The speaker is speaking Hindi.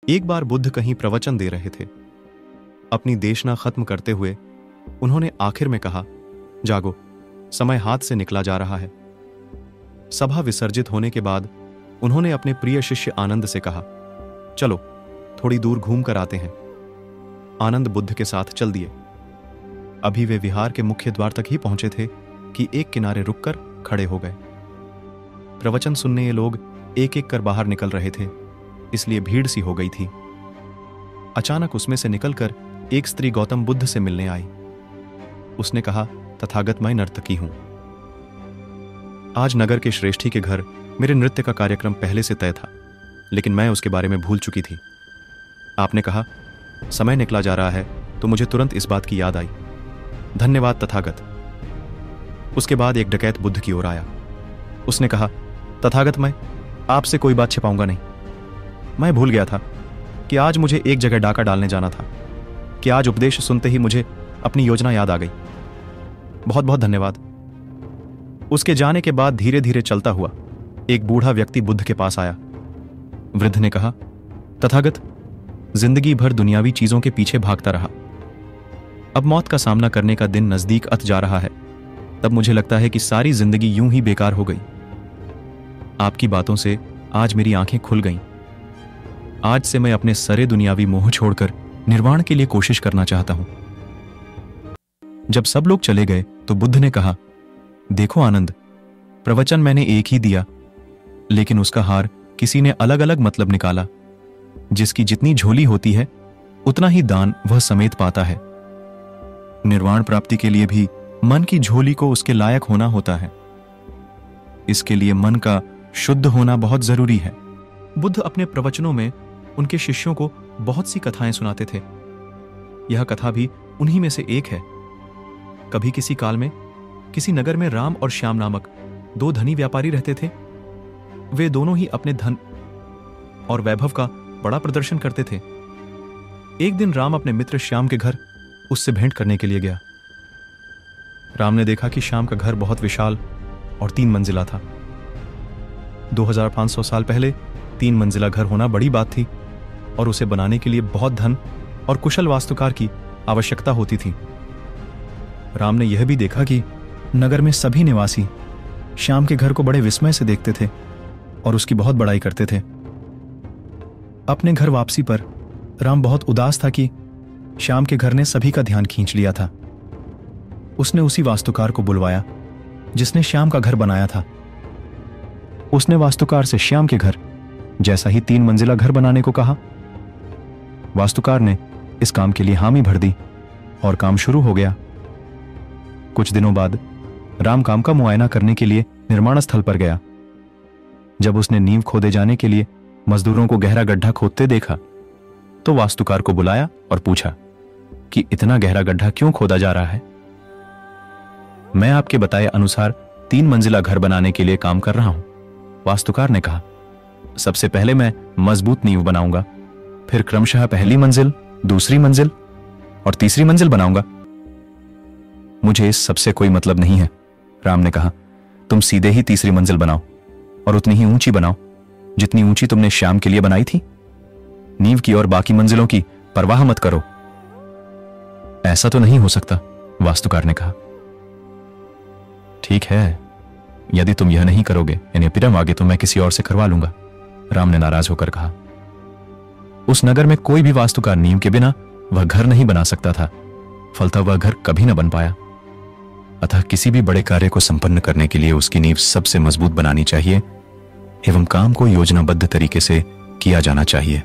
एक बार बुद्ध कहीं प्रवचन दे रहे थे। अपनी देशना खत्म करते हुए उन्होंने आखिर में कहा, जागो, समय हाथ से निकला जा रहा है। सभा विसर्जित होने के बाद उन्होंने अपने प्रिय शिष्य आनंद से कहा, चलो थोड़ी दूर घूम कर आते हैं। आनंद बुद्ध के साथ चल दिए। अभी वे विहार के मुख्य द्वार तक ही पहुंचे थे कि एक किनारे रुककर खड़े हो गए। प्रवचन सुनने ये लोग एक एक कर बाहर निकल रहे थे, इसलिए भीड़ सी हो गई थी। अचानक उसमें से निकलकर एक स्त्री गौतम बुद्ध से मिलने आई। उसने कहा, तथागत, मैं नर्तकी हूं। आज नगर के श्रेष्ठी के घर मेरे नृत्य का कार्यक्रम पहले से तय था, लेकिन मैं उसके बारे में भूल चुकी थी। आपने कहा समय निकला जा रहा है तो मुझे तुरंत इस बात की याद आई। धन्यवाद तथागत। उसके बाद एक डकैत बुद्ध की ओर आया। उसने कहा, तथागत, मैं आपसे कोई बात छिपाऊंगा नहीं। मैं भूल गया था कि आज मुझे एक जगह डाका डालने जाना था, कि आज उपदेश सुनते ही मुझे अपनी योजना याद आ गई। बहुत बहुत धन्यवाद। उसके जाने के बाद धीरे धीरे चलता हुआ एक बूढ़ा व्यक्ति बुद्ध के पास आया। वृद्ध ने कहा, तथागत, जिंदगी भर दुनियावी चीजों के पीछे भागता रहा। अब मौत का सामना करने का दिन नजदीक अत जा रहा है। तब मुझे लगता है कि सारी जिंदगी यूं ही बेकार हो गई। आपकी बातों से आज मेरी आंखें खुल गईं। आज से मैं अपने सारे दुनियावी मोह छोड़कर निर्वाण के लिए कोशिश करना चाहता हूं। जब सब लोग चले गए तो बुद्ध ने कहा, देखो आनंद, प्रवचन मैंने एक ही दिया, लेकिन उसका हार किसी ने अलग अलग मतलब निकाला। जिसकी जितनी झोली होती है उतना ही दान वह समेत पाता है। निर्वाण प्राप्ति के लिए भी मन की झोली को उसके लायक होना होता है। इसके लिए मन का शुद्ध होना बहुत जरूरी है। बुद्ध अपने प्रवचनों में उनके शिष्यों को बहुत सी कथाएं सुनाते थे। यह कथा भी उन्हीं में से एक है। कभी किसी काल में किसी नगर में राम और श्याम नामक दो धनी व्यापारी रहते थे। वे दोनों ही अपने धन और वैभव का बड़ा प्रदर्शन करते थे। एक दिन राम अपने मित्र श्याम के घर उससे भेंट करने के लिए गया। राम ने देखा कि श्याम का घर बहुत विशाल और 3 मंजिला था। 2500 साल पहले 3 मंजिला घर होना बड़ी बात थी और उसे बनाने के लिए बहुत धन और कुशल वास्तुकार की आवश्यकता होती थी। राम ने यह भी देखा कि नगर में सभी निवासी श्याम के घर को बड़े विस्मय से देखते थे और उसकी बहुत बड़ाई करते थे। अपने घर वापसी पर राम बहुत उदास था कि श्याम के घर ने सभी का ध्यान खींच लिया था। उसने उसी वास्तुकार को बुलवाया जिसने श्याम का घर बनाया था। उसने वास्तुकार से श्याम के घर जैसा ही 3 मंजिला घर बनाने को कहा। वास्तुकार ने इस काम के लिए हामी भर दी और काम शुरू हो गया। कुछ दिनों बाद राम काम का मुआयना करने के लिए निर्माण स्थल पर गया। जब उसने नींव खोदे जाने के लिए मजदूरों को गहरा गड्ढा खोदते देखा तो वास्तुकार को बुलाया और पूछा कि इतना गहरा गड्ढा क्यों खोदा जा रहा है। मैं आपके बताए अनुसार 3 मंजिला घर बनाने के लिए काम कर रहा हूं, वास्तुकार ने कहा। सबसे पहले मैं मजबूत नींव बनाऊंगा, फिर क्रमशः पहली मंजिल, दूसरी मंजिल और तीसरी मंजिल बनाऊंगा। मुझे इस सबसे कोई मतलब नहीं है, राम ने कहा। तुम सीधे ही तीसरी मंजिल बनाओ और उतनी ही ऊंची बनाओ जितनी ऊंची तुमने श्याम के लिए बनाई थी। नींव की और बाकी मंजिलों की परवाह मत करो। ऐसा तो नहीं हो सकता, वास्तुकार ने कहा। ठीक है, यदि तुम यह नहीं करोगे यानी पिरम आगे तो मैं किसी और से करवा लूंगा, राम ने नाराज होकर कहा। उस नगर में कोई भी वास्तुकार नींव के बिना वह घर नहीं बना सकता था, फलतः वह घर कभी न बन पाया। अतः किसी भी बड़े कार्य को संपन्न करने के लिए उसकी नींव सबसे मजबूत बनानी चाहिए एवं काम को योजनाबद्ध तरीके से किया जाना चाहिए।